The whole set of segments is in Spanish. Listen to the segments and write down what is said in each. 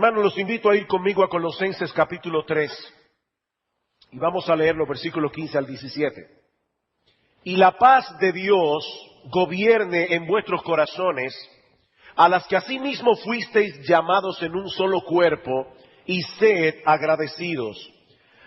Hermanos, los invito a ir conmigo a Colosenses capítulo 3 y vamos a leer los versículos 15 al 17. Y la paz de Dios gobierne en vuestros corazones, a las que asimismo fuisteis llamados en un solo cuerpo, y sed agradecidos.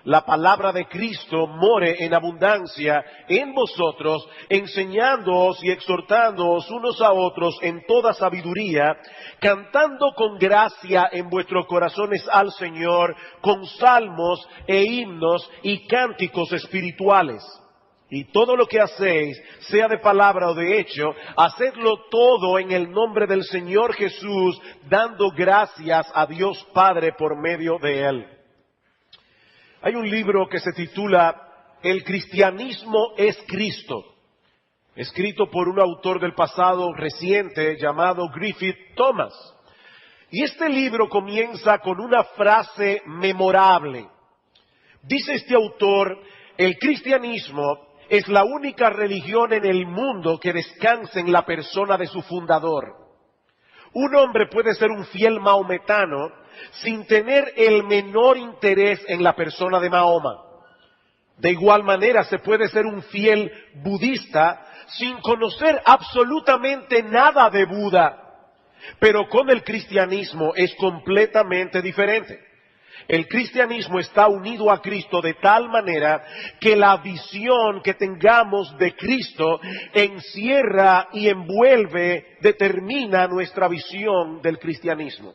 La palabra de Cristo more en abundancia en vosotros, enseñándoos y exhortándoos unos a otros en toda sabiduría, cantando con gracia en vuestros corazones al Señor, con salmos e himnos y cánticos espirituales. Y todo lo que hacéis, sea de palabra o de hecho, hacedlo todo en el nombre del Señor Jesús, dando gracias a Dios Padre por medio de Él. Hay un libro que se titula El cristianismo es Cristo, escrito por un autor del pasado reciente llamado Griffith Thomas. Y este libro comienza con una frase memorable. Dice este autor: el cristianismo es la única religión en el mundo que descansa en la persona de su fundador. Un hombre puede ser un fiel maometano sin tener el menor interés en la persona de Mahoma. De igual manera se puede ser un fiel budista sin conocer absolutamente nada de Buda. Pero con el cristianismo es completamente diferente. El cristianismo está unido a Cristo de tal manera que la visión que tengamos de Cristo encierra y envuelve, determina nuestra visión del cristianismo.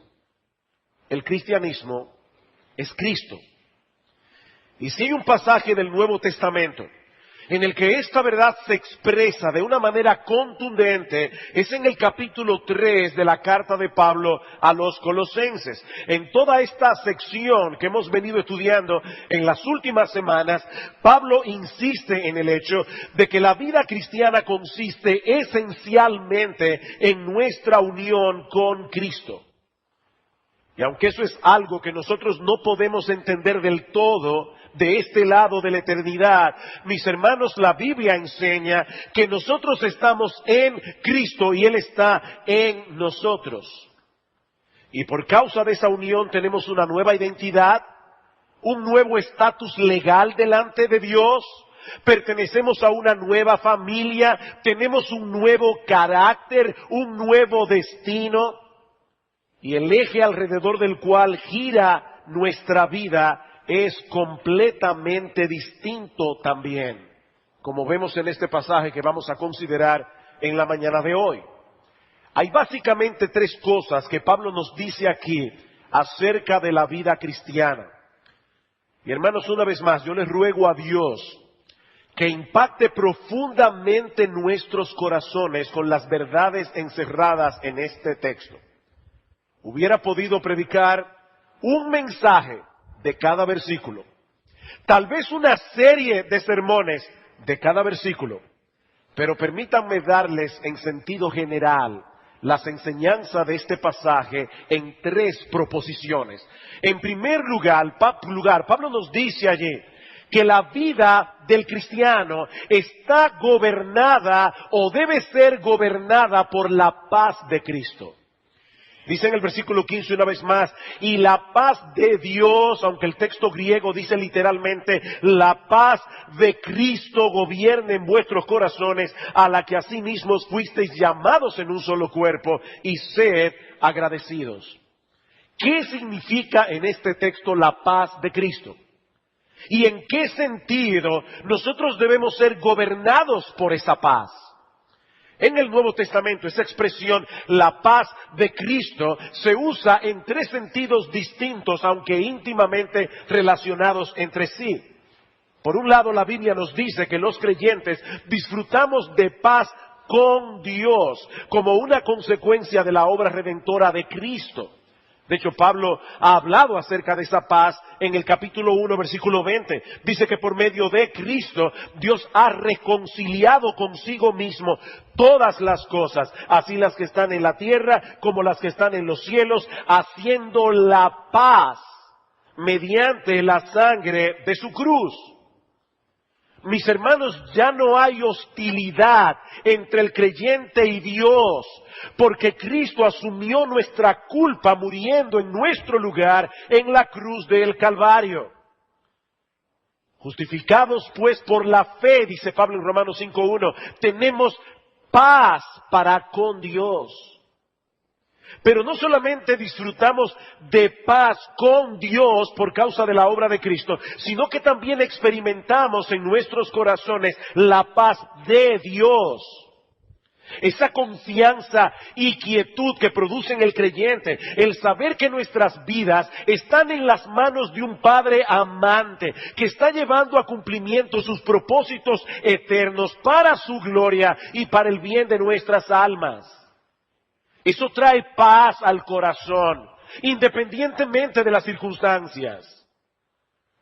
El cristianismo es Cristo. Y si hay un pasaje del Nuevo Testamento en el que esta verdad se expresa de una manera contundente, es en el capítulo 3 de la carta de Pablo a los Colosenses. En toda esta sección que hemos venido estudiando en las últimas semanas, Pablo insiste en el hecho de que la vida cristiana consiste esencialmente en nuestra unión con Cristo. Y aunque eso es algo que nosotros no podemos entender del todo de este lado de la eternidad, mis hermanos, la Biblia enseña que nosotros estamos en Cristo y Él está en nosotros. Y por causa de esa unión tenemos una nueva identidad, un nuevo estatus legal delante de Dios, pertenecemos a una nueva familia, tenemos un nuevo carácter, un nuevo destino. Y el eje alrededor del cual gira nuestra vida es completamente distinto también, como vemos en este pasaje que vamos a considerar en la mañana de hoy. Hay básicamente tres cosas que Pablo nos dice aquí acerca de la vida cristiana. Y hermanos, una vez más, yo les ruego a Dios que impacte profundamente nuestros corazones con las verdades encerradas en este texto. Hubiera podido predicar un mensaje de cada versículo, tal vez una serie de sermones de cada versículo, pero permítanme darles en sentido general las enseñanzas de este pasaje en tres proposiciones. En primer lugar, Pablo nos dice allí que la vida del cristiano está gobernada o debe ser gobernada por la paz de Cristo. Dice en el versículo 15 una vez más, y la paz de Dios, aunque el texto griego dice literalmente, la paz de Cristo gobierne en vuestros corazones, a la que asimismo fuisteis llamados en un solo cuerpo, y sed agradecidos. ¿Qué significa en este texto la paz de Cristo? ¿Y en qué sentido nosotros debemos ser gobernados por esa paz? En el Nuevo Testamento esa expresión, la paz de Cristo, se usa en tres sentidos distintos, aunque íntimamente relacionados entre sí. Por un lado, la Biblia nos dice que los creyentes disfrutamos de paz con Dios como una consecuencia de la obra redentora de Cristo. De hecho, Pablo ha hablado acerca de esa paz en el capítulo 1, versículo 20. Dice que por medio de Cristo, Dios ha reconciliado consigo mismo todas las cosas, así las que están en la tierra como las que están en los cielos, haciendo la paz mediante la sangre de su cruz. Mis hermanos, ya no hay hostilidad entre el creyente y Dios, porque Cristo asumió nuestra culpa muriendo en nuestro lugar en la cruz del Calvario. Justificados pues por la fe, dice Pablo en Romanos 5:1, tenemos paz para con Dios. Pero no solamente disfrutamos de paz con Dios por causa de la obra de Cristo, sino que también experimentamos en nuestros corazones la paz de Dios. Esa confianza y quietud que produce en el creyente, el saber que nuestras vidas están en las manos de un Padre amante, que está llevando a cumplimiento sus propósitos eternos para su gloria y para el bien de nuestras almas. Eso trae paz al corazón, independientemente de las circunstancias.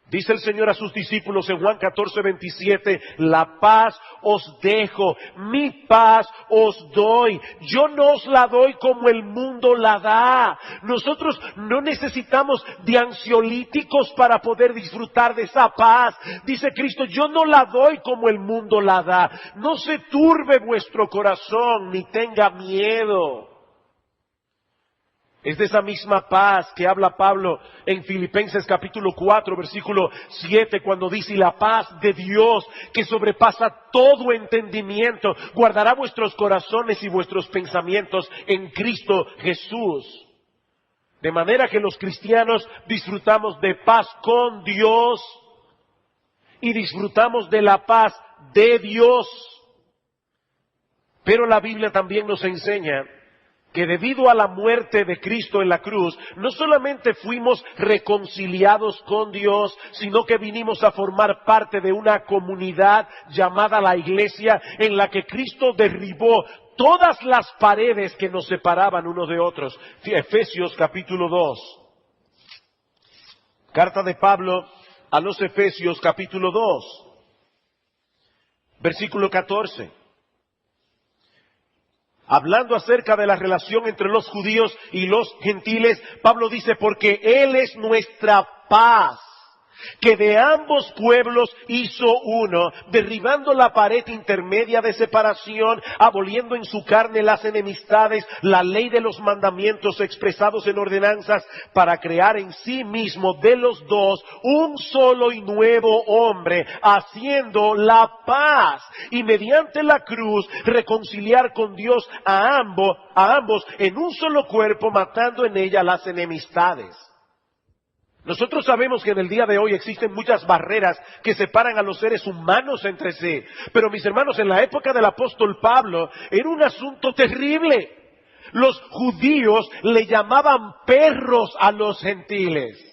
Dice el Señor a sus discípulos en Juan 14:27, la paz os dejo, mi paz os doy. Yo no os la doy como el mundo la da. Nosotros no necesitamos de ansiolíticos para poder disfrutar de esa paz. Dice Cristo, yo no la doy como el mundo la da. No se turbe vuestro corazón, ni tenga miedo. Es de esa misma paz que habla Pablo en Filipenses capítulo 4, versículo 7, cuando dice, y la paz de Dios que sobrepasa todo entendimiento, guardará vuestros corazones y vuestros pensamientos en Cristo Jesús. De manera que los cristianos disfrutamos de paz con Dios y disfrutamos de la paz de Dios. Pero la Biblia también nos enseña que debido a la muerte de Cristo en la cruz, no solamente fuimos reconciliados con Dios, sino que vinimos a formar parte de una comunidad llamada la Iglesia, en la que Cristo derribó todas las paredes que nos separaban unos de otros. Efesios capítulo 2. Carta de Pablo a los Efesios capítulo 2, versículo 14. Hablando acerca de la relación entre los judíos y los gentiles, Pablo dice, porque Él es nuestra paz, que de ambos pueblos hizo uno, derribando la pared intermedia de separación, aboliendo en su carne las enemistades, la ley de los mandamientos expresados en ordenanzas, para crear en sí mismo de los dos un solo y nuevo hombre, haciendo la paz, y mediante la cruz reconciliar con Dios a ambos en un solo cuerpo, matando en ella las enemistades. Nosotros sabemos que en el día de hoy existen muchas barreras que separan a los seres humanos entre sí. Pero mis hermanos, en la época del apóstol Pablo era un asunto terrible. Los judíos le llamaban perros a los gentiles.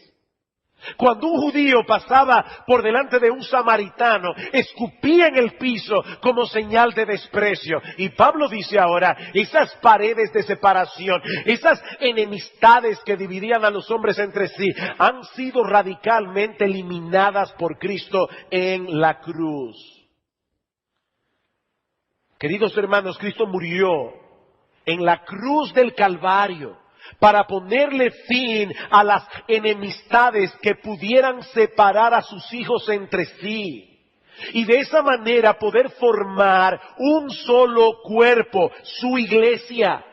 Cuando un judío pasaba por delante de un samaritano, escupía en el piso como señal de desprecio. Y Pablo dice ahora, esas paredes de separación, esas enemistades que dividían a los hombres entre sí, han sido radicalmente eliminadas por Cristo en la cruz. Queridos hermanos, Cristo murió en la cruz del Calvario para ponerle fin a las enemistades que pudieran separar a sus hijos entre sí. Y de esa manera poder formar un solo cuerpo, su iglesia.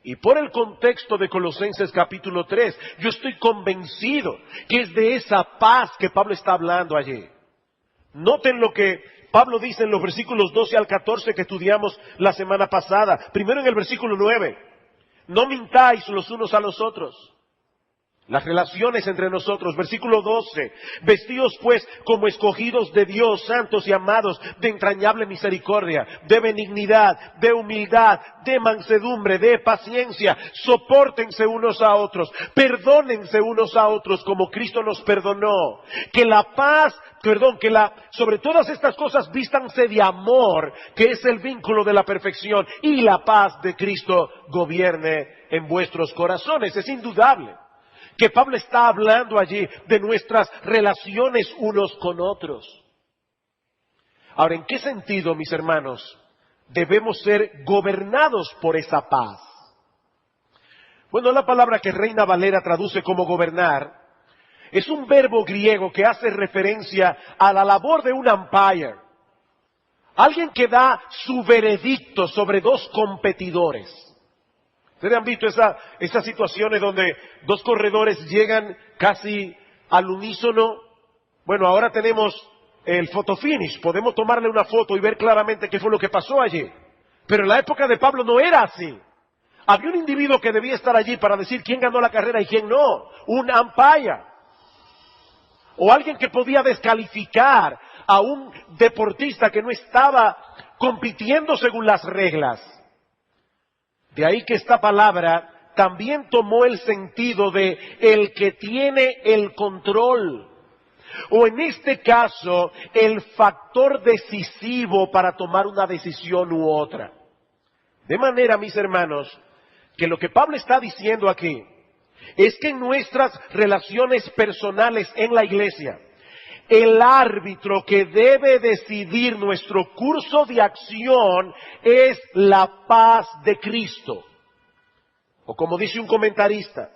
Y por el contexto de Colosenses capítulo 3, yo estoy convencido que es de esa paz que Pablo está hablando allí. Noten lo que Pablo dice en los versículos 12 al 14 que estudiamos la semana pasada. Primero en el versículo 9. No mintáis los unos a los otros. Las relaciones entre nosotros. Versículo 12. Vestíos pues como escogidos de Dios, santos y amados, de entrañable misericordia, de benignidad, de humildad, de mansedumbre, de paciencia. Sopórtense unos a otros. Perdónense unos a otros como Cristo nos perdonó. Sobre todas estas cosas vístanse de amor, que es el vínculo de la perfección, y la paz de Cristo gobierne en vuestros corazones. Es indudable que Pablo está hablando allí de nuestras relaciones unos con otros. Ahora, ¿en qué sentido, mis hermanos, debemos ser gobernados por esa paz? Bueno, la palabra que Reina Valera traduce como gobernar es un verbo griego que hace referencia a la labor de un umpire. Alguien que da su veredicto sobre dos competidores. Ustedes han visto esas situaciones donde dos corredores llegan casi al unísono. Bueno, ahora tenemos el photo finish. Podemos tomarle una foto y ver claramente qué fue lo que pasó allí. Pero en la época de Pablo no era así. Había un individuo que debía estar allí para decir quién ganó la carrera y quién no. Un umpire. O alguien que podía descalificar a un deportista que no estaba compitiendo según las reglas. De ahí que esta palabra también tomó el sentido de el que tiene el control. O en este caso, el factor decisivo para tomar una decisión u otra. De manera, mis hermanos, que lo que Pablo está diciendo aquí es que en nuestras relaciones personales en la iglesia, el árbitro que debe decidir nuestro curso de acción es la paz de Cristo. O como dice un comentarista,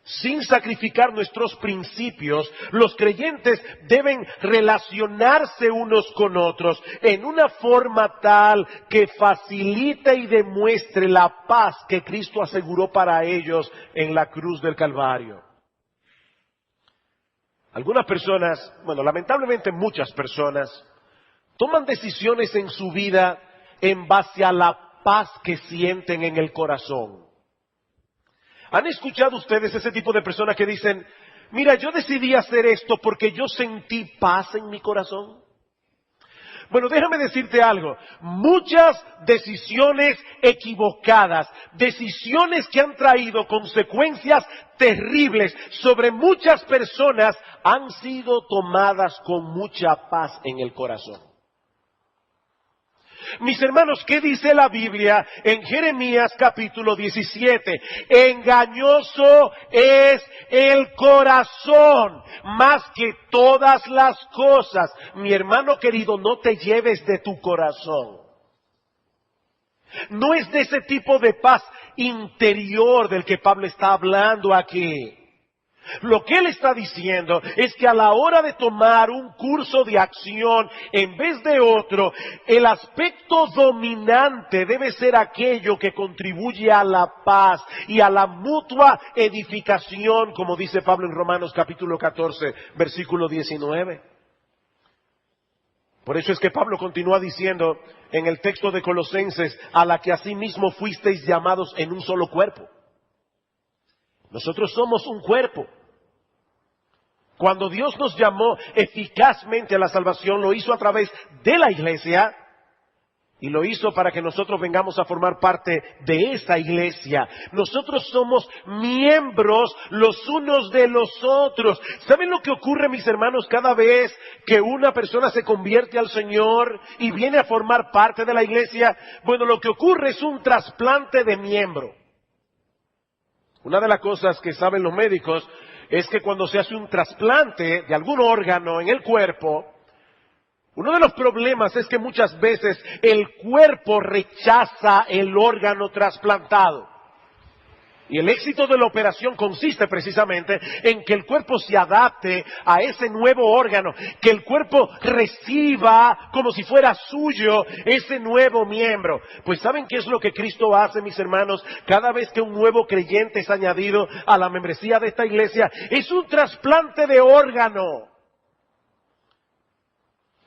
sin sacrificar nuestros principios, los creyentes deben relacionarse unos con otros en una forma tal que facilite y demuestre la paz que Cristo aseguró para ellos en la cruz del Calvario. Algunas personas, bueno, lamentablemente muchas personas, toman decisiones en su vida en base a la paz que sienten en el corazón. ¿Han escuchado ustedes ese tipo de personas que dicen, mira, yo decidí hacer esto porque yo sentí paz en mi corazón? Bueno, déjame decirte algo. Muchas decisiones equivocadas, decisiones que han traído consecuencias terribles sobre muchas personas, han sido tomadas con mucha paz en el corazón. Mis hermanos, ¿qué dice la Biblia en Jeremías capítulo 17? Engañoso es el corazón más que todas las cosas. Mi hermano querido, no te lleves de tu corazón. No es de ese tipo de paz interior del que Pablo está hablando aquí. Lo que él está diciendo es que a la hora de tomar un curso de acción en vez de otro, el aspecto dominante debe ser aquello que contribuye a la paz y a la mutua edificación, como dice Pablo en Romanos capítulo 14, versículo 19. Por eso es que Pablo continúa diciendo en el texto de Colosenses, a la que asimismo fuisteis llamados en un solo cuerpo. Nosotros somos un cuerpo. Cuando Dios nos llamó eficazmente a la salvación, lo hizo a través de la iglesia y lo hizo para que nosotros vengamos a formar parte de esa iglesia. Nosotros somos miembros los unos de los otros. ¿Saben lo que ocurre, mis hermanos, cada vez que una persona se convierte al Señor y viene a formar parte de la iglesia? Bueno, lo que ocurre es un trasplante de miembro. Una de las cosas que saben los médicos es que cuando se hace un trasplante de algún órgano en el cuerpo, uno de los problemas es que muchas veces el cuerpo rechaza el órgano trasplantado. Y el éxito de la operación consiste precisamente en que el cuerpo se adapte a ese nuevo órgano, que el cuerpo reciba como si fuera suyo ese nuevo miembro. Pues ¿saben qué es lo que Cristo hace, mis hermanos? Cada vez que un nuevo creyente es añadido a la membresía de esta iglesia, es un trasplante de órgano.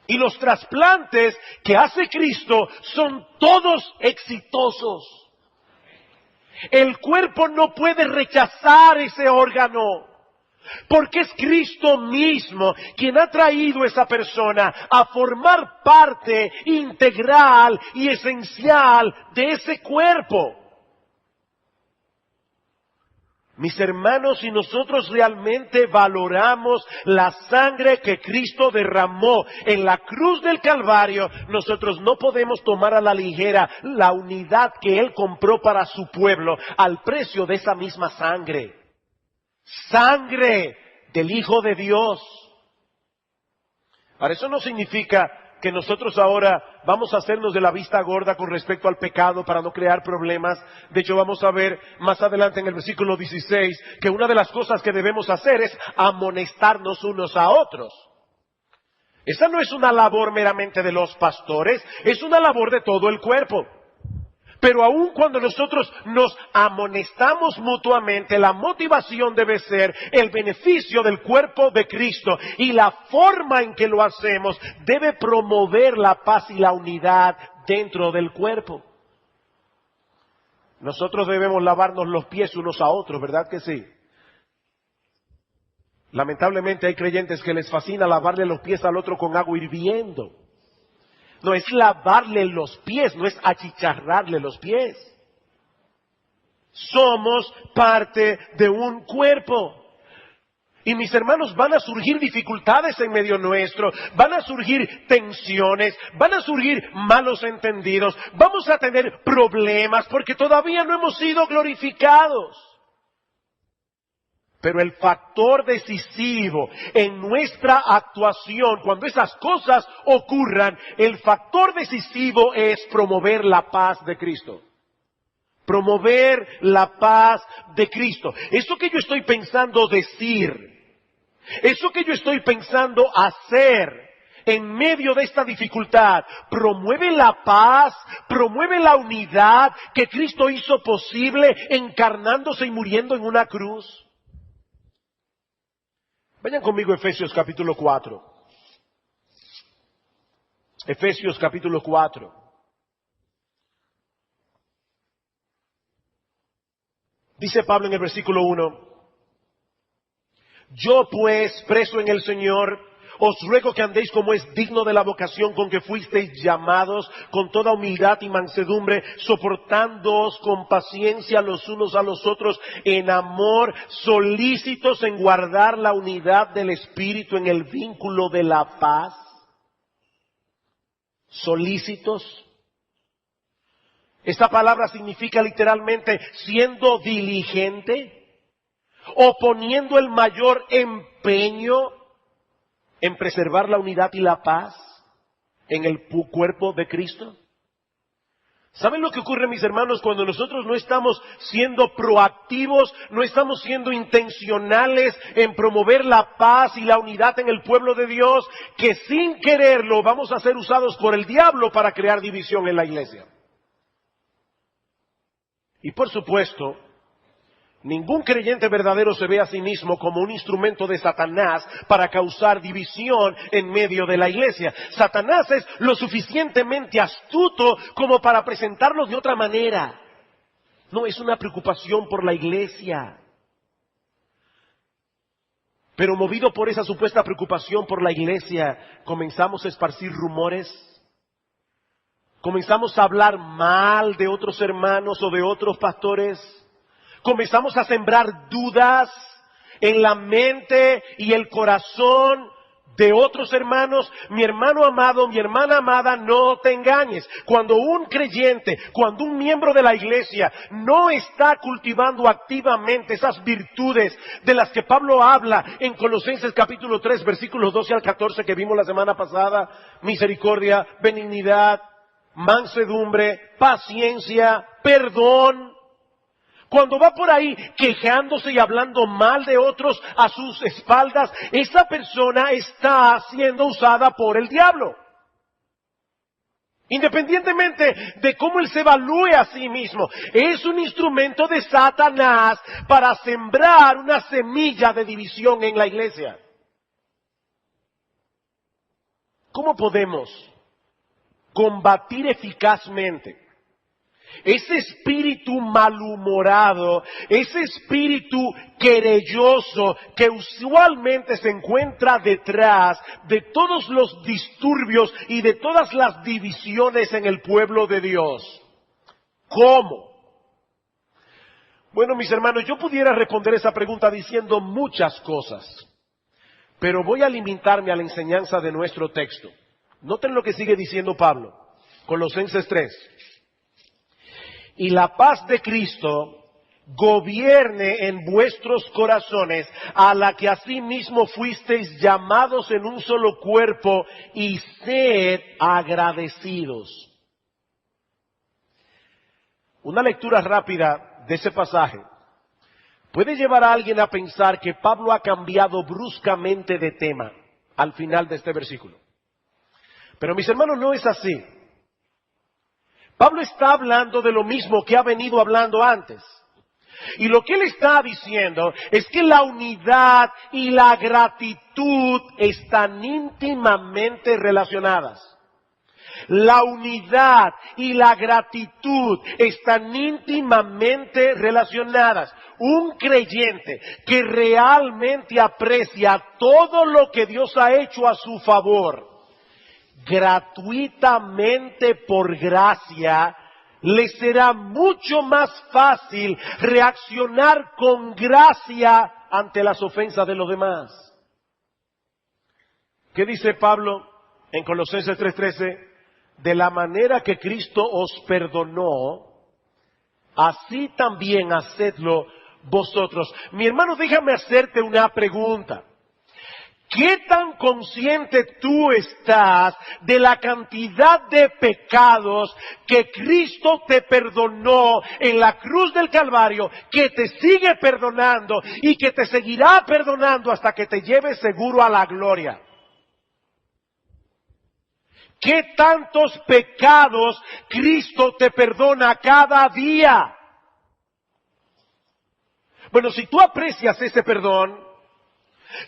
Y los trasplantes que hace Cristo son todos exitosos. El cuerpo no puede rechazar ese órgano, porque es Cristo mismo quien ha traído a esa persona a formar parte integral y esencial de ese cuerpo. Mis hermanos, si nosotros realmente valoramos la sangre que Cristo derramó en la cruz del Calvario, nosotros no podemos tomar a la ligera la unidad que Él compró para su pueblo al precio de esa misma sangre. Sangre del Hijo de Dios. Ahora, eso no significa que nosotros ahora vamos a hacernos de la vista gorda con respecto al pecado para no crear problemas. De hecho, vamos a ver más adelante en el versículo 16 que una de las cosas que debemos hacer es amonestarnos unos a otros. Esa no es una labor meramente de los pastores, es una labor de todo el cuerpo. Pero aun cuando nosotros nos amonestamos mutuamente, la motivación debe ser el beneficio del cuerpo de Cristo, y la forma en que lo hacemos debe promover la paz y la unidad dentro del cuerpo. Nosotros debemos lavarnos los pies unos a otros, ¿verdad que sí? Lamentablemente hay creyentes que les fascina lavarle los pies al otro con agua hirviendo. No es lavarle los pies, no es achicharrarle los pies. Somos parte de un cuerpo. Y mis hermanos, van a surgir dificultades en medio nuestro, van a surgir tensiones, van a surgir malos entendidos, vamos a tener problemas porque todavía no hemos sido glorificados. Pero el factor decisivo en nuestra actuación, cuando esas cosas ocurran, el factor decisivo es promover la paz de Cristo. Promover la paz de Cristo. Eso que yo estoy pensando decir, eso que yo estoy pensando hacer en medio de esta dificultad, promueve la paz, promueve la unidad que Cristo hizo posible encarnándose y muriendo en una cruz. Vayan conmigo a Efesios capítulo 4. Efesios capítulo 4. Dice Pablo en el versículo 1. Yo pues, preso en el Señor, os ruego que andéis como es digno de la vocación con que fuisteis llamados, con toda humildad y mansedumbre, soportándoos con paciencia los unos a los otros en amor, solícitos en guardar la unidad del Espíritu en el vínculo de la paz. Solícitos. Esta palabra significa literalmente siendo diligente o poniendo el mayor empeño en preservar la unidad y la paz en el cuerpo de Cristo. ¿Saben lo que ocurre, mis hermanos, cuando nosotros no estamos siendo proactivos, no estamos siendo intencionales en promover la paz y la unidad en el pueblo de Dios? Que sin quererlo vamos a ser usados por el diablo para crear división en la iglesia. Y por supuesto, ningún creyente verdadero se ve a sí mismo como un instrumento de Satanás para causar división en medio de la iglesia. Satanás es lo suficientemente astuto como para presentarlo de otra manera. No es una preocupación por la iglesia. Pero movido por esa supuesta preocupación por la iglesia, comenzamos a esparcir rumores. Comenzamos a hablar mal de otros hermanos o de otros pastores. Comenzamos a sembrar dudas en la mente y el corazón de otros hermanos. Mi hermano amado, mi hermana amada, no te engañes. Cuando un creyente, cuando un miembro de la iglesia no está cultivando activamente esas virtudes de las que Pablo habla en Colosenses capítulo 3, versículos 12 al 14 que vimos la semana pasada, misericordia, benignidad, mansedumbre, paciencia, perdón. Cuando va por ahí quejándose y hablando mal de otros a sus espaldas, esa persona está siendo usada por el diablo. Independientemente de cómo él se evalúe a sí mismo, es un instrumento de Satanás para sembrar una semilla de división en la iglesia. ¿Cómo podemos combatir eficazmente ese espíritu malhumorado, ese espíritu querelloso que usualmente se encuentra detrás de todos los disturbios y de todas las divisiones en el pueblo de Dios? ¿Cómo? Bueno, mis hermanos, yo pudiera responder esa pregunta diciendo muchas cosas, pero voy a limitarme a la enseñanza de nuestro texto. Noten lo que sigue diciendo Pablo, Colosenses 3. Y la paz de Cristo, gobierne en vuestros corazones, a la que asimismo fuisteis llamados en un solo cuerpo, y sed agradecidos. Una lectura rápida de ese pasaje puede llevar a alguien a pensar que Pablo ha cambiado bruscamente de tema al final de este versículo. Pero mis hermanos, no es así. Pablo está hablando de lo mismo que ha venido hablando antes. Y lo que él está diciendo es que la unidad y la gratitud están íntimamente relacionadas. La unidad y la gratitud están íntimamente relacionadas. Un creyente que realmente aprecia todo lo que Dios ha hecho a su favor, gratuitamente por gracia, le será mucho más fácil reaccionar con gracia ante las ofensas de los demás. ¿Qué dice Pablo en Colosenses 3:13? De la manera que Cristo os perdonó, así también hacedlo vosotros. Mi hermano, déjame hacerte una pregunta. ¿Qué tan consciente tú estás de la cantidad de pecados que Cristo te perdonó en la cruz del Calvario, que te sigue perdonando y que te seguirá perdonando hasta que te lleve seguro a la gloria? ¿Qué tantos pecados Cristo te perdona cada día? Bueno, si tú aprecias ese perdón,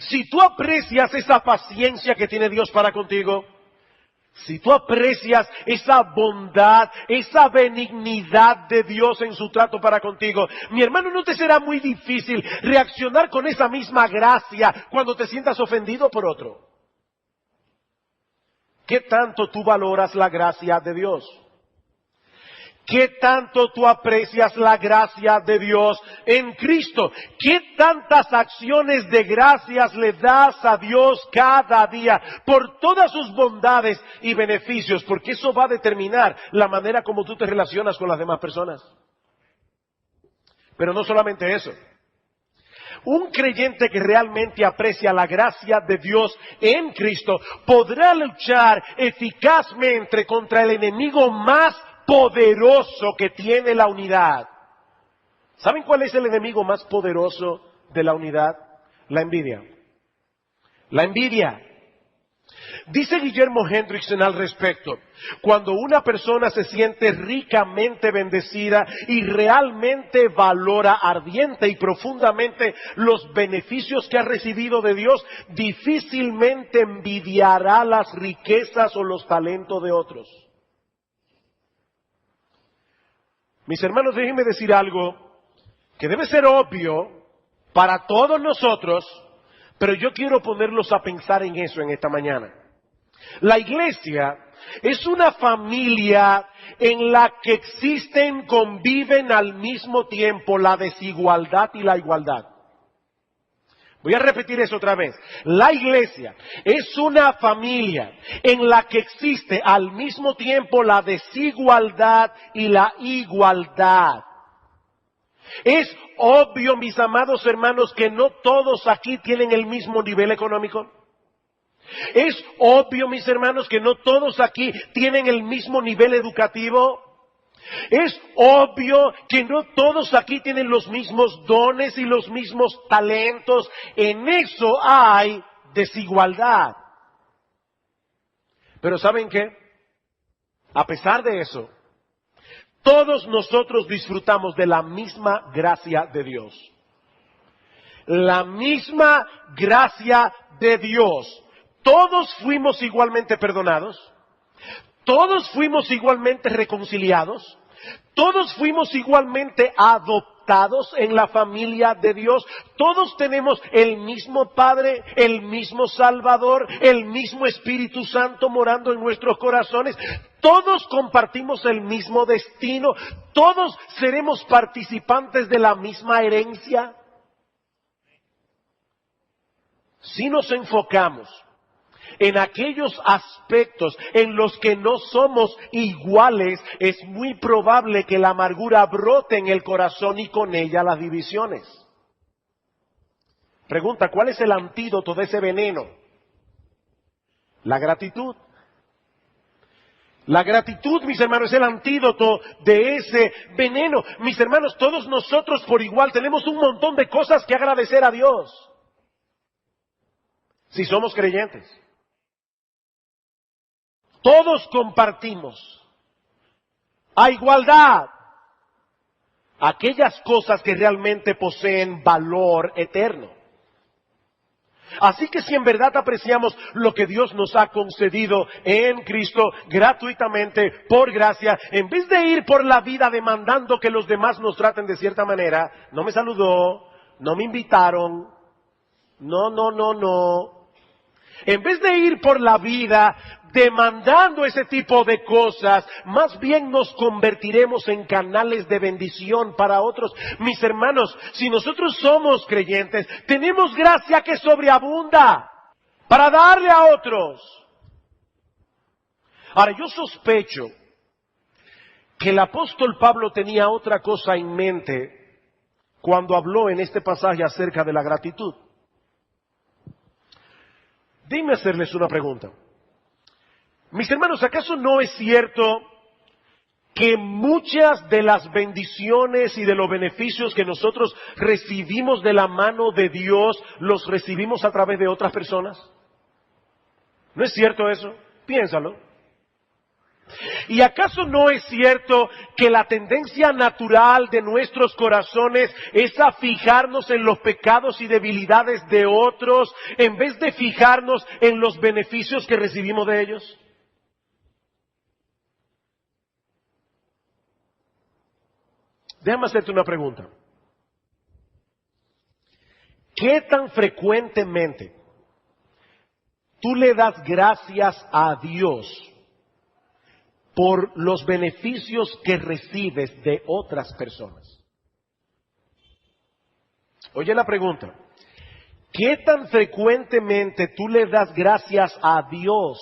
si tú aprecias esa paciencia que tiene Dios para contigo, si tú aprecias esa bondad, esa benignidad de Dios en su trato para contigo, mi hermano, no te será muy difícil reaccionar con esa misma gracia cuando te sientas ofendido por otro. ¿Qué tanto tú valoras la gracia de Dios? ¿Qué tanto tú aprecias la gracia de Dios en Cristo? ¿Qué tantas acciones de gracias le das a Dios cada día por todas sus bondades y beneficios? Porque eso va a determinar la manera como tú te relacionas con las demás personas. Pero no solamente eso. Un creyente que realmente aprecia la gracia de Dios en Cristo podrá luchar eficazmente contra el enemigo más poderoso que tiene la unidad. ¿Saben cuál es el enemigo más poderoso de la unidad? La envidia. La envidia. Dice Guillermo Hendrickson al respecto: cuando una persona se siente ricamente bendecida y realmente valora ardiente y profundamente los beneficios que ha recibido de Dios, difícilmente envidiará las riquezas o los talentos de otros. Mis hermanos, déjenme decir algo que debe ser obvio para todos nosotros, pero yo quiero ponerlos a pensar en eso en esta mañana. La iglesia es una familia en la que existen, conviven al mismo tiempo la desigualdad y la igualdad. Voy a repetir eso otra vez. La iglesia es una familia en la que existe al mismo tiempo la desigualdad y la igualdad. Es obvio, mis amados hermanos, que no todos aquí tienen el mismo nivel económico. Es obvio, mis hermanos, que no todos aquí tienen el mismo nivel educativo. Es obvio que no todos aquí tienen los mismos dones y los mismos talentos. En eso hay desigualdad. Pero ¿saben qué? A pesar de eso, todos nosotros disfrutamos de la misma gracia de Dios. La misma gracia de Dios. Todos fuimos igualmente perdonados. Todos fuimos igualmente reconciliados. Todos fuimos igualmente adoptados en la familia de Dios. Todos tenemos el mismo Padre, el mismo Salvador, el mismo Espíritu Santo morando en nuestros corazones. Todos compartimos el mismo destino. Todos seremos participantes de la misma herencia. Si nos enfocamos En aquellos aspectos en los que no somos iguales, es muy probable que la amargura brote en el corazón y con ella las divisiones. Pregunta, ¿cuál es el antídoto de ese veneno? La gratitud. La gratitud, mis hermanos, es el antídoto de ese veneno. Mis hermanos, todos nosotros por igual tenemos un montón de cosas que agradecer a Dios. Si somos creyentes. Todos compartimos a igualdad aquellas cosas que realmente poseen valor eterno. Así que si en verdad apreciamos lo que Dios nos ha concedido en Cristo gratuitamente, por gracia, en vez de ir por la vida demandando que los demás nos traten de cierta manera, no me saludó, no me invitaron, no. En vez de ir por la vida demandando ese tipo de cosas, más bien nos convertiremos en canales de bendición para otros. Mis hermanos, si nosotros somos creyentes, tenemos gracia que sobreabunda para darle a otros. Ahora, yo sospecho que el apóstol Pablo tenía otra cosa en mente cuando habló en este pasaje acerca de la gratitud. Déjenme hacerles una pregunta. Mis hermanos, ¿acaso no es cierto que muchas de las bendiciones y de los beneficios que nosotros recibimos de la mano de Dios, los recibimos a través de otras personas? ¿No es cierto eso? Piénsalo. ¿Y acaso no es cierto que la tendencia natural de nuestros corazones es a fijarnos en los pecados y debilidades de otros en vez de fijarnos en los beneficios que recibimos de ellos? Déjame hacerte una pregunta. ¿Qué tan frecuentemente tú le das gracias a Dios por los beneficios que recibes de otras personas? Oye la pregunta. ¿Qué tan frecuentemente tú le das gracias a Dios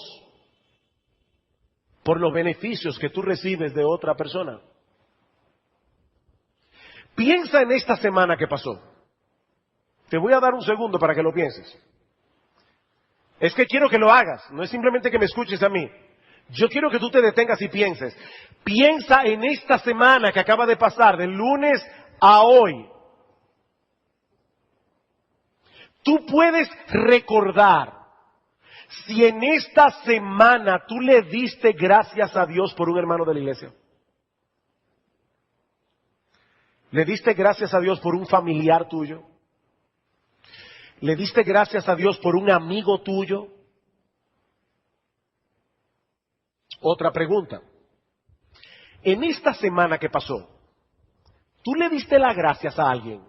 por los beneficios que tú recibes de otra persona? Piensa en esta semana que pasó. Te voy a dar un segundo para que lo pienses. Es que quiero que lo hagas, no es simplemente que me escuches a mí. Yo quiero que tú te detengas y pienses. Piensa en esta semana que acaba de pasar, del lunes a hoy. Tú puedes recordar si en esta semana tú le diste gracias a Dios por un hermano de la iglesia. ¿Le diste gracias a Dios por un familiar tuyo? ¿Le diste gracias a Dios por un amigo tuyo? Otra pregunta. En esta semana que pasó, ¿tú le diste las gracias a alguien?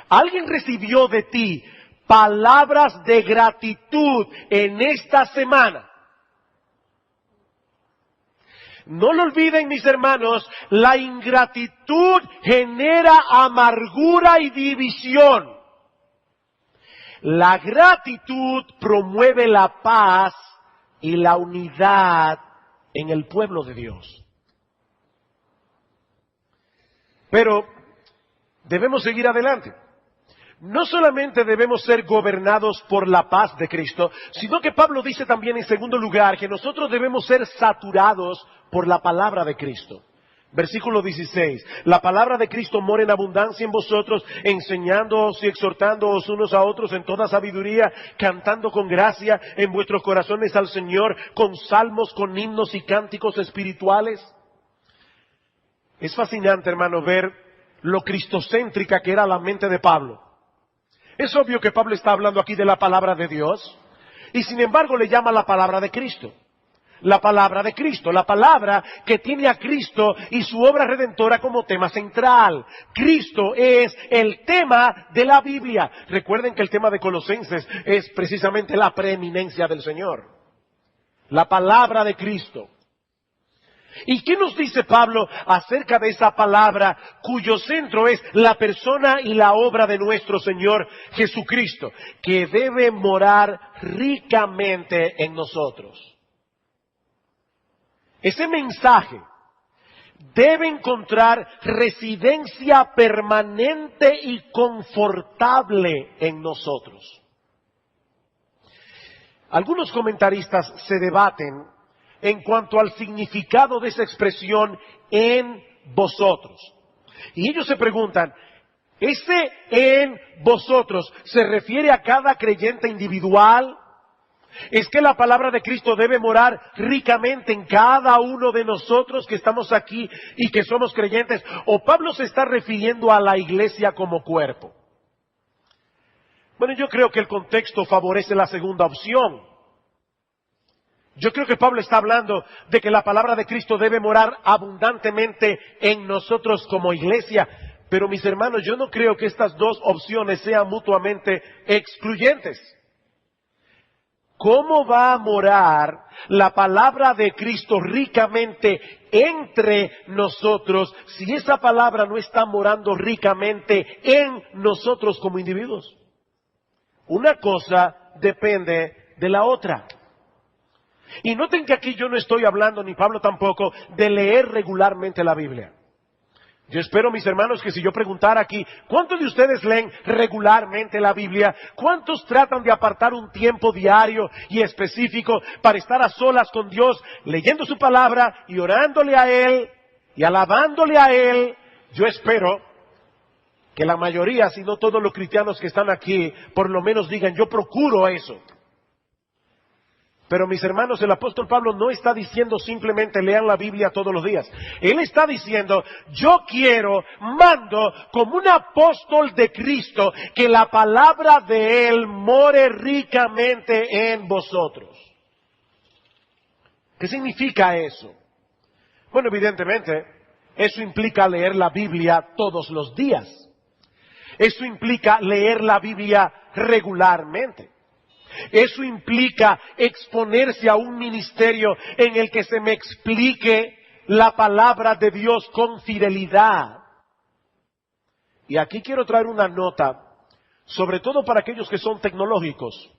¿Alguien recibió de ti palabras de gratitud en esta semana? No lo olviden, mis hermanos, la ingratitud genera amargura y división. La gratitud promueve la paz y la unidad en el pueblo de Dios. Pero debemos seguir adelante. No solamente debemos ser gobernados por la paz de Cristo, sino que Pablo dice también en segundo lugar que nosotros debemos ser saturados por la palabra de Cristo. Versículo 16. La palabra de Cristo mora en abundancia en vosotros, enseñándoos y exhortándoos unos a otros en toda sabiduría, cantando con gracia en vuestros corazones al Señor, con salmos, con himnos y cánticos espirituales. Es fascinante, hermano, ver lo cristocéntrica que era la mente de Pablo. Es obvio que Pablo está hablando aquí de la palabra de Dios, y sin embargo le llama la palabra de Cristo. La palabra de Cristo, la palabra que tiene a Cristo y su obra redentora como tema central. Cristo es el tema de la Biblia. Recuerden que el tema de Colosenses es precisamente la preeminencia del Señor. La palabra de Cristo. ¿Y qué nos dice Pablo acerca de esa palabra cuyo centro es la persona y la obra de nuestro Señor Jesucristo, que debe morar ricamente en nosotros? Ese mensaje debe encontrar residencia permanente y confortable en nosotros. Algunos comentaristas se debaten en cuanto al significado de esa expresión en vosotros. Y ellos se preguntan, ¿ese en vosotros se refiere a cada creyente individual? ¿Es que la palabra de Cristo debe morar ricamente en cada uno de nosotros que estamos aquí y que somos creyentes? ¿O Pablo se está refiriendo a la iglesia como cuerpo? Bueno, yo creo que el contexto favorece la segunda opción. Yo creo que Pablo está hablando de que la palabra de Cristo debe morar abundantemente en nosotros como iglesia. Pero mis hermanos, yo no creo que estas dos opciones sean mutuamente excluyentes. ¿Cómo va a morar la palabra de Cristo ricamente entre nosotros si esa palabra no está morando ricamente en nosotros como individuos? Una cosa depende de la otra. Y noten que aquí yo no estoy hablando, ni Pablo tampoco, de leer regularmente la Biblia. Yo espero, mis hermanos, que si yo preguntara aquí, ¿cuántos de ustedes leen regularmente la Biblia? ¿Cuántos tratan de apartar un tiempo diario y específico para estar a solas con Dios, leyendo su palabra y orándole a Él y alabándole a Él? Yo espero que la mayoría, si no todos los cristianos que están aquí, por lo menos digan, yo procuro eso. Pero mis hermanos, el apóstol Pablo no está diciendo simplemente lean la Biblia todos los días. Él está diciendo, yo mando como un apóstol de Cristo que la palabra de Él more ricamente en vosotros. ¿Qué significa eso? Bueno, evidentemente, eso implica leer la Biblia todos los días. Eso implica leer la Biblia regularmente. Eso implica exponerse a un ministerio en el que se me explique la palabra de Dios con fidelidad. Y aquí quiero traer una nota, sobre todo para aquellos que son tecnológicos.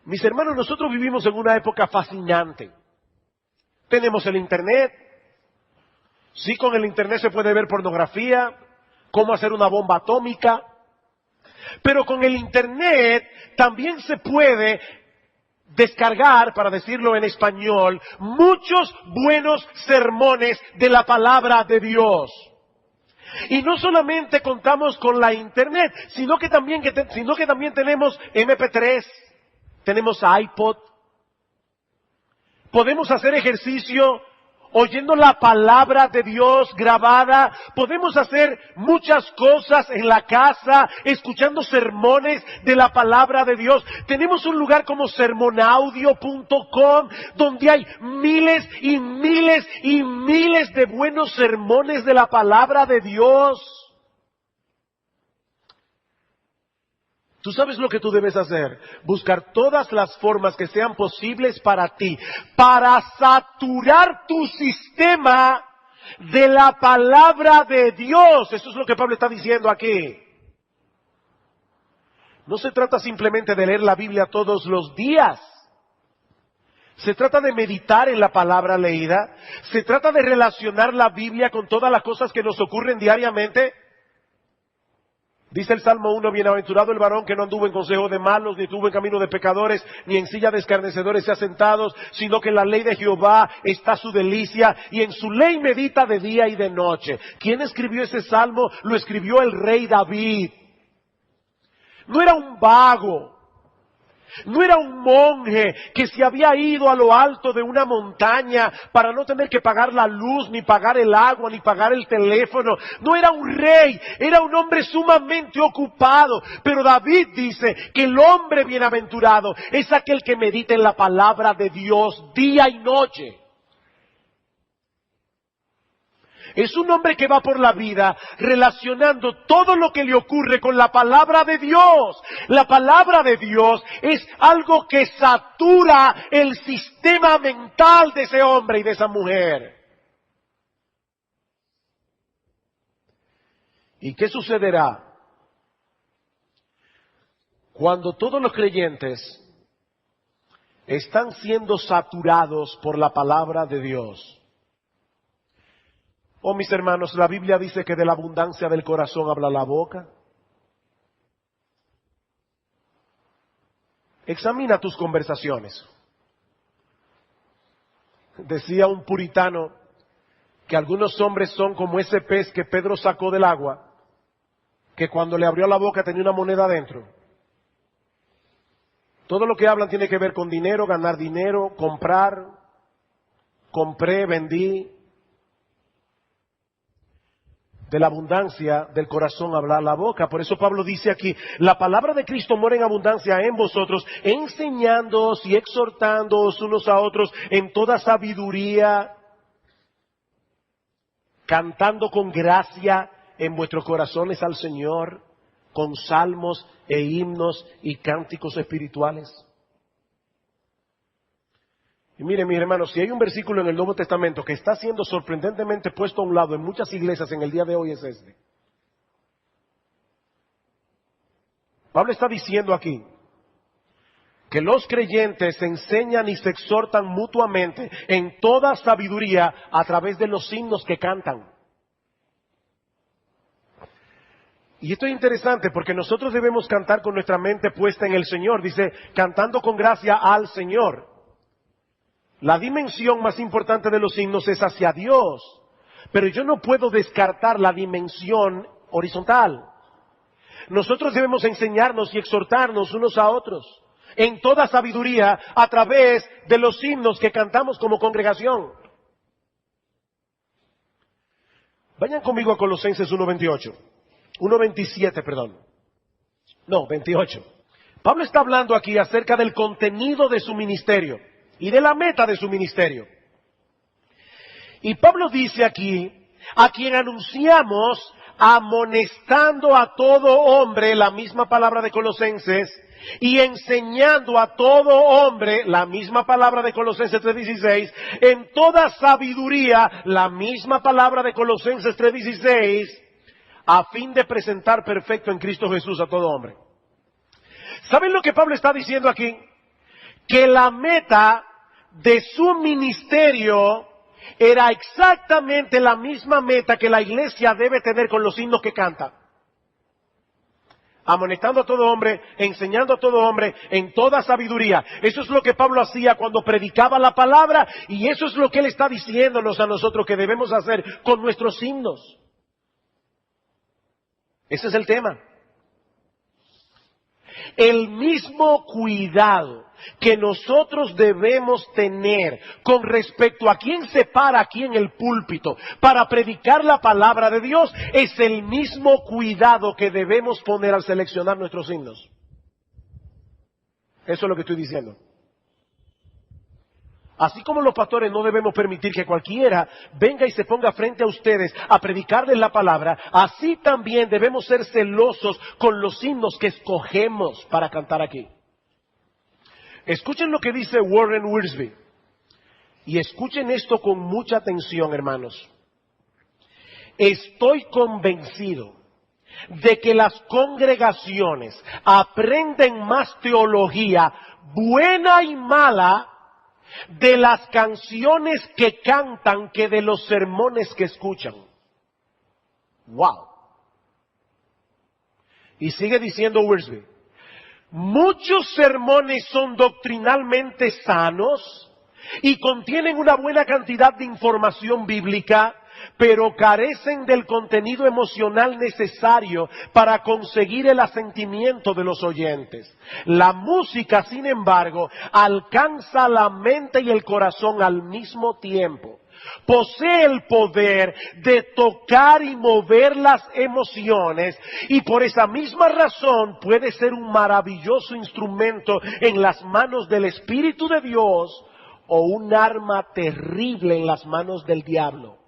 Mis hermanos, nosotros vivimos en una época fascinante. Tenemos el Internet. Sí, con el Internet se puede ver pornografía, cómo hacer una bomba atómica. Pero con el Internet también se puede descargar, para decirlo en español, muchos buenos sermones de la palabra de Dios. Y no solamente contamos con la Internet, sino que también tenemos MP3, tenemos iPod. Podemos hacer ejercicio oyendo la palabra de Dios grabada. Podemos hacer muchas cosas en la casa, escuchando sermones de la palabra de Dios. Tenemos un lugar como sermonaudio.com, donde hay miles y miles y miles de buenos sermones de la palabra de Dios. Tú sabes lo que tú debes hacer, buscar todas las formas que sean posibles para ti, para saturar tu sistema de la palabra de Dios. Eso es lo que Pablo está diciendo aquí. No se trata simplemente de leer la Biblia todos los días. Se trata de meditar en la palabra leída. Se trata de relacionar la Biblia con todas las cosas que nos ocurren diariamente. Dice el Salmo 1, bienaventurado el varón que no anduvo en consejo de malos, ni tuvo en camino de pecadores, ni en silla de escarnecedores se ha sentado, sino que en la ley de Jehová está su delicia, y en su ley medita de día y de noche. ¿Quién escribió ese salmo? Lo escribió el rey David. No era un vago. No era un monje que se había ido a lo alto de una montaña para no tener que pagar la luz, ni pagar el agua, ni pagar el teléfono. No era un rey, era un hombre sumamente ocupado. Pero David dice que el hombre bienaventurado es aquel que medita en la palabra de Dios día y noche. Es un hombre que va por la vida relacionando todo lo que le ocurre con la palabra de Dios. La palabra de Dios es algo que satura el sistema mental de ese hombre y de esa mujer. ¿Y qué sucederá cuando todos los creyentes están siendo saturados por la palabra de Dios? Oh, mis hermanos, la Biblia dice que de la abundancia del corazón habla la boca. Examina tus conversaciones. Decía un puritano que algunos hombres son como ese pez que Pedro sacó del agua, que cuando le abrió la boca tenía una moneda adentro. Todo lo que hablan tiene que ver con dinero, ganar dinero, comprar, compré, vendí. De la abundancia del corazón habla la boca. Por eso Pablo dice aquí, la palabra de Cristo mora en abundancia en vosotros, enseñándoos y exhortándoos unos a otros en toda sabiduría, cantando con gracia en vuestros corazones al Señor, con salmos e himnos y cánticos espirituales. Y miren, mis hermanos, si hay un versículo en el Nuevo Testamento que está siendo sorprendentemente puesto a un lado en muchas iglesias en el día de hoy, es este. Pablo está diciendo aquí que los creyentes se enseñan y se exhortan mutuamente en toda sabiduría a través de los himnos que cantan. Y esto es interesante porque nosotros debemos cantar con nuestra mente puesta en el Señor. Dice, cantando con gracia al Señor. La dimensión más importante de los himnos es hacia Dios, pero yo no puedo descartar la dimensión horizontal. Nosotros debemos enseñarnos y exhortarnos unos a otros en toda sabiduría a través de los himnos que cantamos como congregación. Vayan conmigo a Colosenses 1:28, 1:27, perdón. No, 28. Pablo está hablando aquí acerca del contenido de su ministerio y de la meta de su ministerio. Y Pablo dice aquí, a quien anunciamos amonestando a todo hombre, la misma palabra de Colosenses, y enseñando a todo hombre, la misma palabra de Colosenses 3:16, en toda sabiduría, la misma palabra de Colosenses 3:16, a fin de presentar perfecto en Cristo Jesús a todo hombre. ¿Saben lo que Pablo está diciendo aquí? Que la meta de su ministerio era exactamente la misma meta que la iglesia debe tener con los himnos que canta. Amonestando a todo hombre, enseñando a todo hombre en toda sabiduría. Eso es lo que Pablo hacía cuando predicaba la palabra y eso es lo que él está diciéndonos a nosotros que debemos hacer con nuestros himnos. Ese es el tema. El mismo cuidado que nosotros debemos tener con respecto a quién se para aquí en el púlpito para predicar la palabra de Dios es el mismo cuidado que debemos poner al seleccionar nuestros himnos. Eso es lo que estoy diciendo. Así como los pastores no debemos permitir que cualquiera venga y se ponga frente a ustedes a predicarles la palabra, así también debemos ser celosos con los himnos que escogemos para cantar aquí. Escuchen lo que dice Warren Wiersbe. Y escuchen esto con mucha atención, hermanos. Estoy convencido de que las congregaciones aprenden más teología, buena y mala, de las canciones que cantan que de los sermones que escuchan. ¡Wow! Y sigue diciendo Wiersbe, muchos sermones son doctrinalmente sanos y contienen una buena cantidad de información bíblica, pero carecen del contenido emocional necesario para conseguir el asentimiento de los oyentes. La música, sin embargo, alcanza la mente y el corazón al mismo tiempo. Posee el poder de tocar y mover las emociones y por esa misma razón puede ser un maravilloso instrumento en las manos del Espíritu de Dios o un arma terrible en las manos del diablo.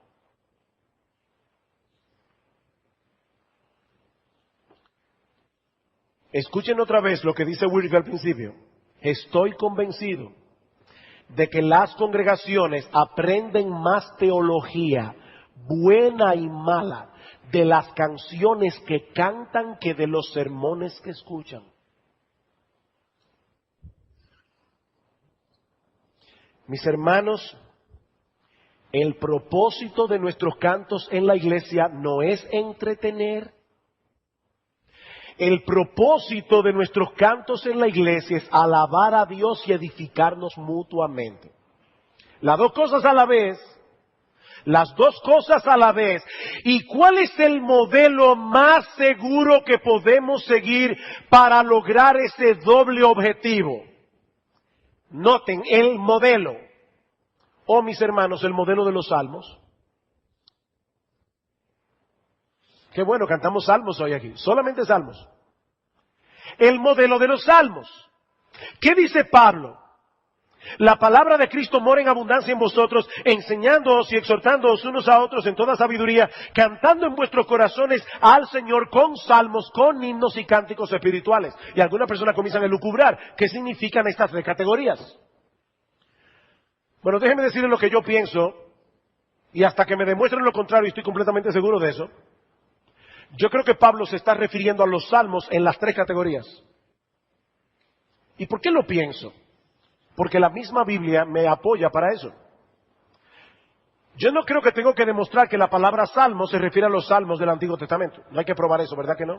Escuchen otra vez lo que dice Wiersbe al principio. Estoy convencido de que las congregaciones aprenden más teología, buena y mala, de las canciones que cantan que de los sermones que escuchan. Mis hermanos, el propósito de nuestros cantos en la iglesia no es entretener. El propósito de nuestros cantos en la iglesia es alabar a Dios y edificarnos mutuamente. Las dos cosas a la vez. Las dos cosas a la vez. ¿Y cuál es el modelo más seguro que podemos seguir para lograr ese doble objetivo? Noten el modelo. Oh, mis hermanos, el modelo de los salmos. Qué bueno, cantamos salmos hoy aquí. Solamente salmos. El modelo de los salmos. ¿Qué dice Pablo? La palabra de Cristo mora en abundancia en vosotros, enseñándoos y exhortándoos unos a otros en toda sabiduría, cantando en vuestros corazones al Señor con salmos, con himnos y cánticos espirituales. Y algunas personas comienzan a elucubrar qué significan estas tres categorías. Bueno, déjenme decirles lo que yo pienso, y hasta que me demuestren lo contrario, estoy completamente seguro de eso. Yo creo que Pablo se está refiriendo a los salmos en las tres categorías. ¿Y por qué lo pienso? Porque la misma Biblia me apoya para eso. Yo no creo que tengo que demostrar que la palabra salmo se refiere a los salmos del Antiguo Testamento. No hay que probar eso, ¿verdad que no?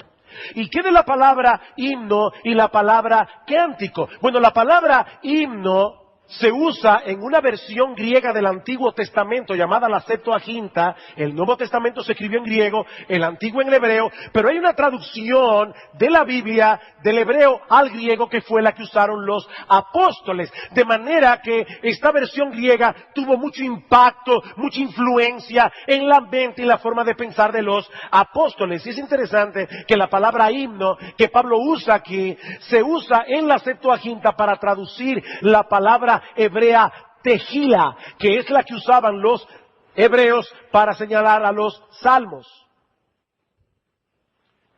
¿Y qué de la palabra himno y la palabra cántico? Bueno, la palabra himno se usa en una versión griega del Antiguo Testamento llamada la Septuaginta. El Nuevo Testamento se escribió en griego, el Antiguo en hebreo, pero hay una traducción de la Biblia del hebreo al griego que fue la que usaron los apóstoles. De manera que esta versión griega tuvo mucho impacto, mucha influencia en la mente y la forma de pensar de los apóstoles. Y es interesante que la palabra himno que Pablo usa aquí, se usa en la Septuaginta para traducir la palabra hebrea tejila, que es la que usaban los hebreos para señalar a los salmos.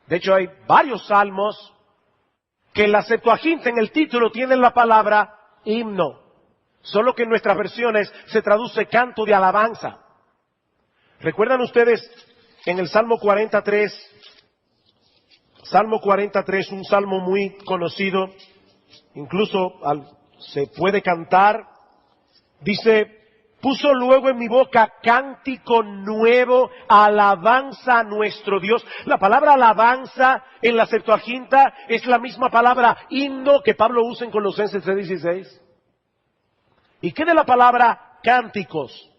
De hecho, hay varios salmos que en la Septuaginta, en el título, tienen la palabra himno, solo que en nuestras versiones se traduce canto de alabanza. ¿Recuerdan ustedes en el Salmo 43? Salmo 43, un salmo muy conocido, incluso se puede cantar. Dice: puso luego en mi boca cántico nuevo, alabanza a nuestro Dios. La palabra alabanza en la Septuaginta es la misma palabra himno que Pablo usa en Colosenses 3:16. ¿Y qué de la palabra cánticos?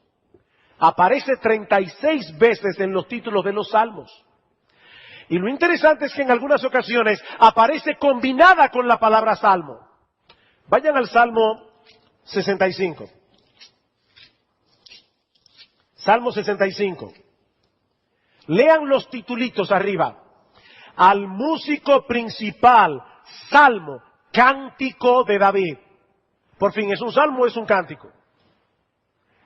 Aparece 36 veces en los títulos de los salmos. Y lo interesante es que en algunas ocasiones aparece combinada con la palabra salmo. Vayan al Salmo 65. Salmo 65. Lean los titulitos arriba. Al músico principal, salmo, cántico de David. Por fin, ¿es un salmo o es un cántico?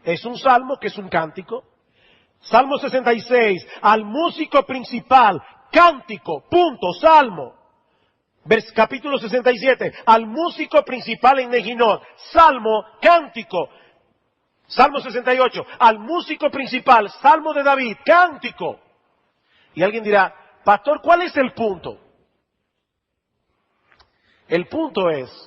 Es un salmo que es un cántico. Salmo 66. Al músico principal, cántico, punto, salmo. Capítulo 67, al músico principal en Neginot, salmo, cántico. Salmo 68, al músico principal, salmo de David, cántico. Y alguien dirá: pastor, ¿cuál es el punto? El punto es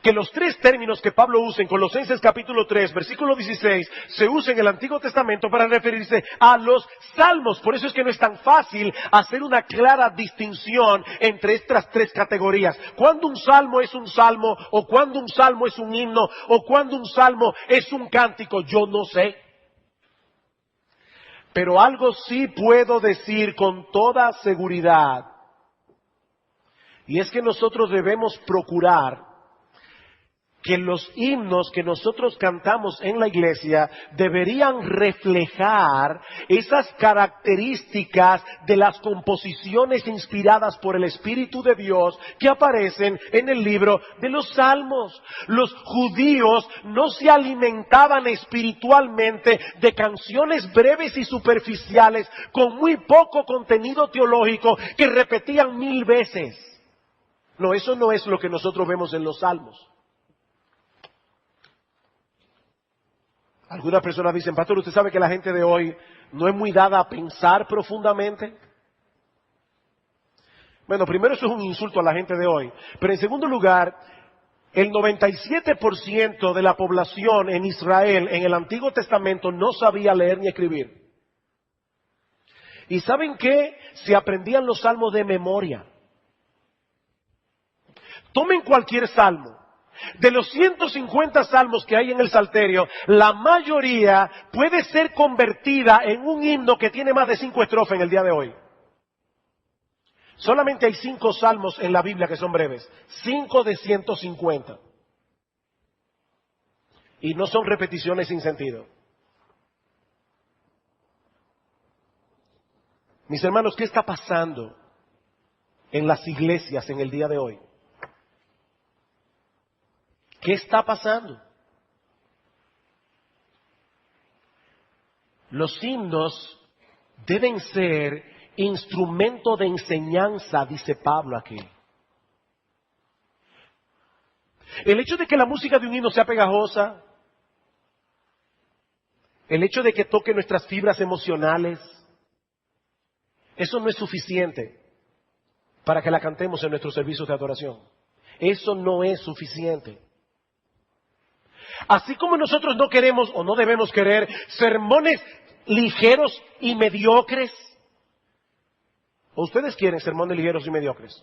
que los tres términos que Pablo usa en Colosenses capítulo 3, versículo 16, se usan en el Antiguo Testamento para referirse a los salmos. Por eso es que no es tan fácil hacer una clara distinción entre estas tres categorías. ¿Cuándo un salmo es un salmo? ¿O cuándo un salmo es un himno? ¿O cuándo un salmo es un cántico? Yo no sé. Pero algo sí puedo decir con toda seguridad. Y es que nosotros debemos procurar que los himnos que nosotros cantamos en la iglesia deberían reflejar esas características de las composiciones inspiradas por el Espíritu de Dios que aparecen en el libro de los Salmos. Los judíos no se alimentaban espiritualmente de canciones breves y superficiales con muy poco contenido teológico que repetían 1000 veces. No, eso no es lo que nosotros vemos en los Salmos. Algunas personas dicen, pastor, ¿usted sabe que la gente de hoy no es muy dada a pensar profundamente? Bueno, primero eso es un insulto a la gente de hoy. Pero en segundo lugar, el 97% de la población en Israel en el Antiguo Testamento no sabía leer ni escribir. ¿Y saben qué? Se aprendían los salmos de memoria. Tomen cualquier salmo. De los 150 salmos que hay en el Salterio, la mayoría puede ser convertida en un himno que tiene más de 5 estrofas en el día de hoy. Solamente hay 5 salmos en la Biblia que son breves. 5 de 150. Y no son repeticiones sin sentido. Mis hermanos, ¿qué está pasando en las iglesias en el día de hoy? ¿Qué está pasando? Los himnos deben ser instrumento de enseñanza, dice Pablo aquí. El hecho de que la música de un himno sea pegajosa, el hecho de que toque nuestras fibras emocionales, eso no es suficiente para que la cantemos en nuestros servicios de adoración. Eso no es suficiente. Así como nosotros no queremos o no debemos querer sermones ligeros y mediocres. ¿O ustedes quieren sermones ligeros y mediocres?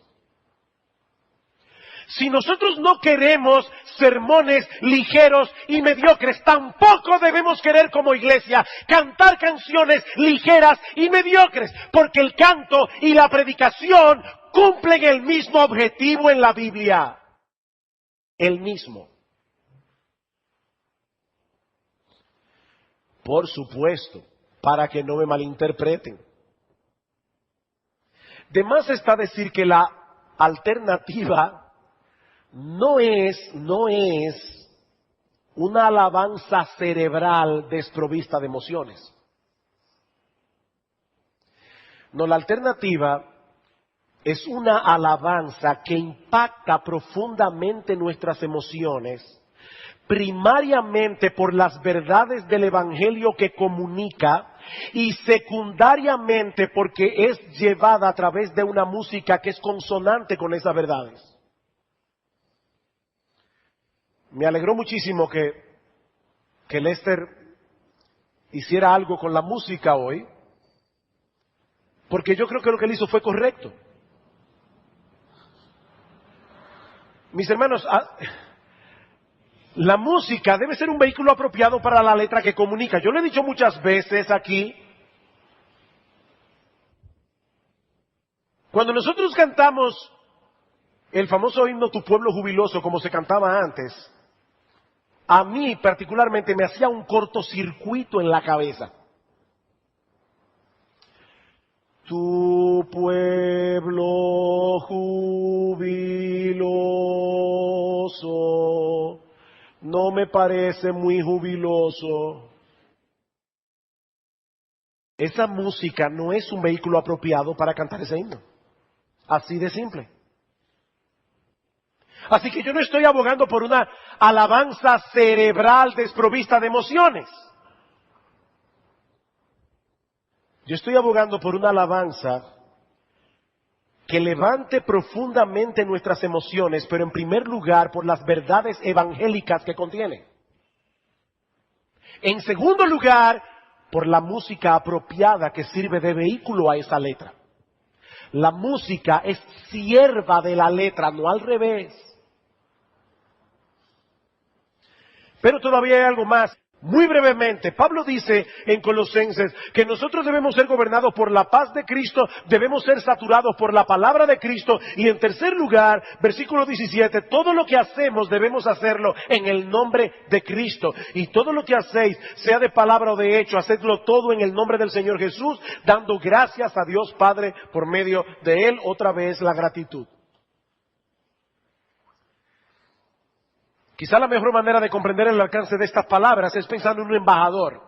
Si nosotros no queremos sermones ligeros y mediocres, tampoco debemos querer como iglesia cantar canciones ligeras y mediocres, porque el canto y la predicación cumplen el mismo objetivo en la Biblia. El mismo. Por supuesto, para que no me malinterpreten. De más está decir que la alternativa no es una alabanza cerebral desprovista de emociones. No, la alternativa es una alabanza que impacta profundamente nuestras emociones, primariamente por las verdades del Evangelio que comunica y secundariamente porque es llevada a través de una música que es consonante con esas verdades. Me alegró muchísimo que Lester hiciera algo con la música hoy, porque yo creo que lo que él hizo fue correcto. Mis hermanos, la música debe ser un vehículo apropiado para la letra que comunica. Yo lo he dicho muchas veces aquí. Cuando nosotros cantamos el famoso himno Tu pueblo jubiloso, como se cantaba antes, a mí particularmente me hacía un cortocircuito en la cabeza. Tu pueblo jubiloso no me parece muy jubiloso. Esa música no es un vehículo apropiado para cantar ese himno. Así de simple. Así que yo no estoy abogando por una alabanza cerebral desprovista de emociones. Yo estoy abogando por una alabanza que levante profundamente nuestras emociones, pero en primer lugar por las verdades evangélicas que contiene. En segundo lugar, por la música apropiada que sirve de vehículo a esa letra. La música es sierva de la letra, no al revés. Pero todavía hay algo más. Muy brevemente, Pablo dice en Colosenses que nosotros debemos ser gobernados por la paz de Cristo, debemos ser saturados por la palabra de Cristo, y en tercer lugar, versículo 17, todo lo que hacemos debemos hacerlo en el nombre de Cristo, y todo lo que hacéis, sea de palabra o de hecho, hacedlo todo en el nombre del Señor Jesús, dando gracias a Dios Padre por medio de Él. Otra vez la gratitud. Quizá la mejor manera de comprender el alcance de estas palabras es pensando en un embajador.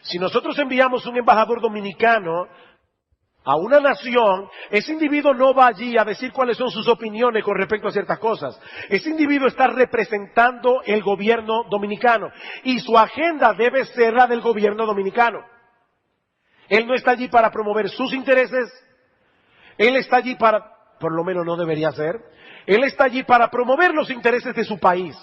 Si nosotros enviamos un embajador dominicano, a una nación, ese individuo no va allí a decir cuáles son sus opiniones con respecto a ciertas cosas. Ese individuo está representando el gobierno dominicano y su agenda debe ser la del gobierno dominicano. Él no está allí para promover sus intereses, él está allí para, por lo menos no debería ser, él está allí para promover los intereses de su país.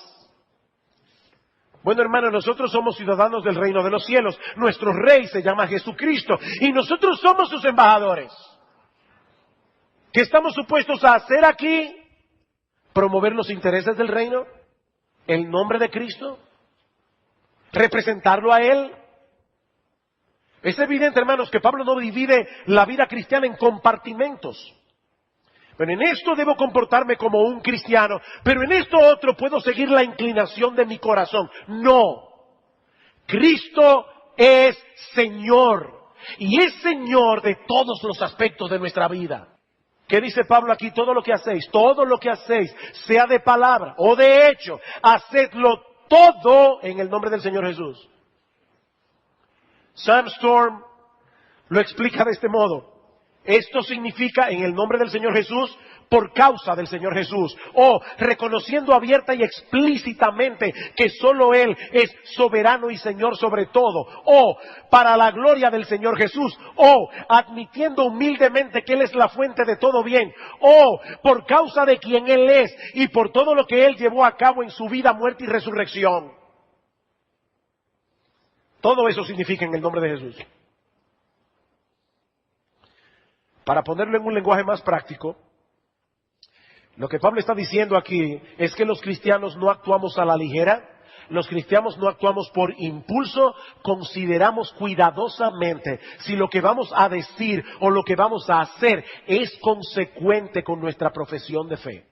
Bueno, hermanos, nosotros somos ciudadanos del reino de los cielos. Nuestro rey se llama Jesucristo y nosotros somos sus embajadores. ¿Qué estamos supuestos a hacer aquí? ¿Promover los intereses del reino? ¿El nombre de Cristo? ¿Representarlo a Él? Es evidente, hermanos, que Pablo no divide la vida cristiana en compartimentos. Pero en esto debo comportarme como un cristiano, pero en esto otro puedo seguir la inclinación de mi corazón. No. Cristo es Señor. Y es Señor de todos los aspectos de nuestra vida. ¿Qué dice Pablo aquí? Todo lo que hacéis, sea de palabra o de hecho, hacedlo todo en el nombre del Señor Jesús. Sam Storm lo explica de este modo. Esto significa en el nombre del Señor Jesús, por causa del Señor Jesús, o reconociendo abierta y explícitamente que solo Él es soberano y Señor sobre todo, o para la gloria del Señor Jesús, o admitiendo humildemente que Él es la fuente de todo bien, o por causa de quien Él es y por todo lo que Él llevó a cabo en su vida, muerte y resurrección. Todo eso significa en el nombre de Jesús. Para ponerlo en un lenguaje más práctico, lo que Pablo está diciendo aquí es que los cristianos no actuamos a la ligera, los cristianos no actuamos por impulso, consideramos cuidadosamente si lo que vamos a decir o lo que vamos a hacer es consecuente con nuestra profesión de fe.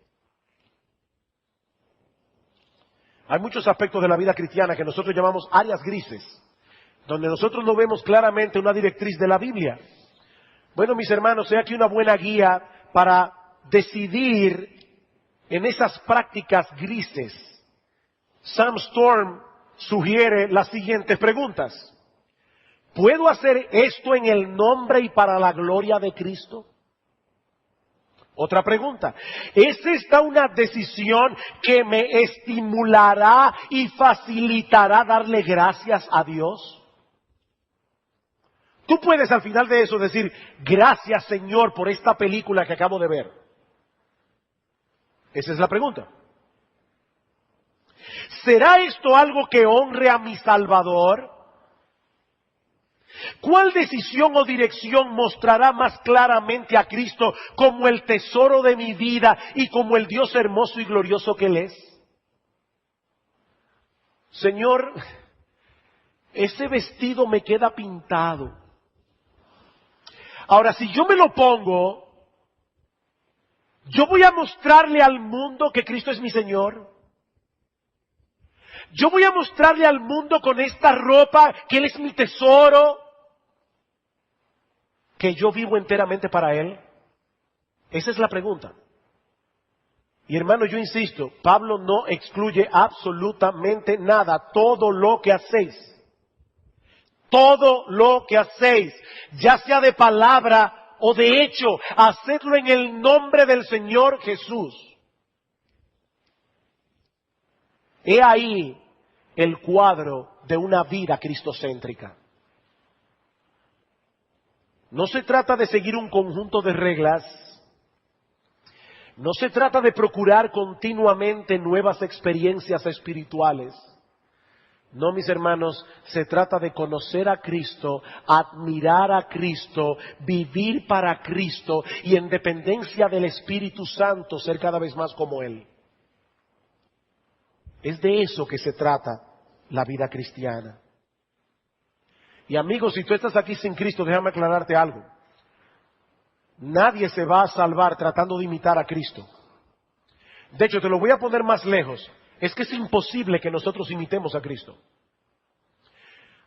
Hay muchos aspectos de la vida cristiana que nosotros llamamos áreas grises, donde nosotros no vemos claramente una directriz de la Biblia. Bueno, mis hermanos, he aquí una buena guía para decidir en esas prácticas grises. Sam Storm sugiere las siguientes preguntas. ¿Puedo hacer esto en el nombre y para la gloria de Cristo? Otra pregunta. ¿Es esta una decisión que me estimulará y facilitará darle gracias a Dios? Tú puedes al final de eso decir, gracias Señor por esta película que acabo de ver. Esa es la pregunta. ¿Será esto algo que honre a mi Salvador? ¿Cuál decisión o dirección mostrará más claramente a Cristo como el tesoro de mi vida y como el Dios hermoso y glorioso que Él es? Señor, ese vestido me queda pintado. Ahora, si yo me lo pongo, ¿yo voy a mostrarle al mundo que Cristo es mi Señor? ¿Yo voy a mostrarle al mundo con esta ropa que Él es mi tesoro? ¿Que yo vivo enteramente para Él? Esa es la pregunta. Y hermano, yo insisto, Pablo no excluye absolutamente nada. Todo lo que hacéis, ya sea de palabra o de hecho, hacedlo en el nombre del Señor Jesús. He ahí el cuadro de una vida cristocéntrica. No se trata de seguir un conjunto de reglas. No se trata de procurar continuamente nuevas experiencias espirituales. No, mis hermanos, se trata de conocer a Cristo, admirar a Cristo, vivir para Cristo y en dependencia del Espíritu Santo ser cada vez más como Él. Es de eso que se trata la vida cristiana. Y amigos, si tú estás aquí sin Cristo, déjame aclararte algo. Nadie se va a salvar tratando de imitar a Cristo. De hecho, te lo voy a poner más lejos. Es que es imposible que nosotros imitemos a Cristo.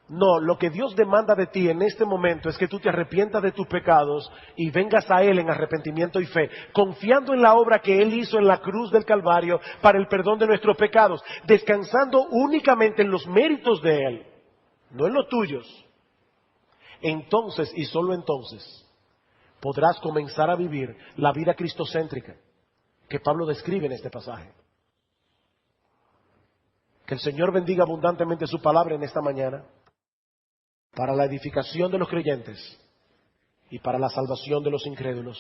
No, lo que Dios demanda de ti en este momento es que tú te arrepientas de tus pecados y vengas a Él en arrepentimiento y fe, confiando en la obra que Él hizo en la cruz del Calvario para el perdón de nuestros pecados, descansando únicamente en los méritos de Él, no en los tuyos. Entonces, y solo entonces, podrás comenzar a vivir la vida cristocéntrica que Pablo describe en este pasaje. Que el Señor bendiga abundantemente su palabra en esta mañana para la edificación de los creyentes y para la salvación de los incrédulos.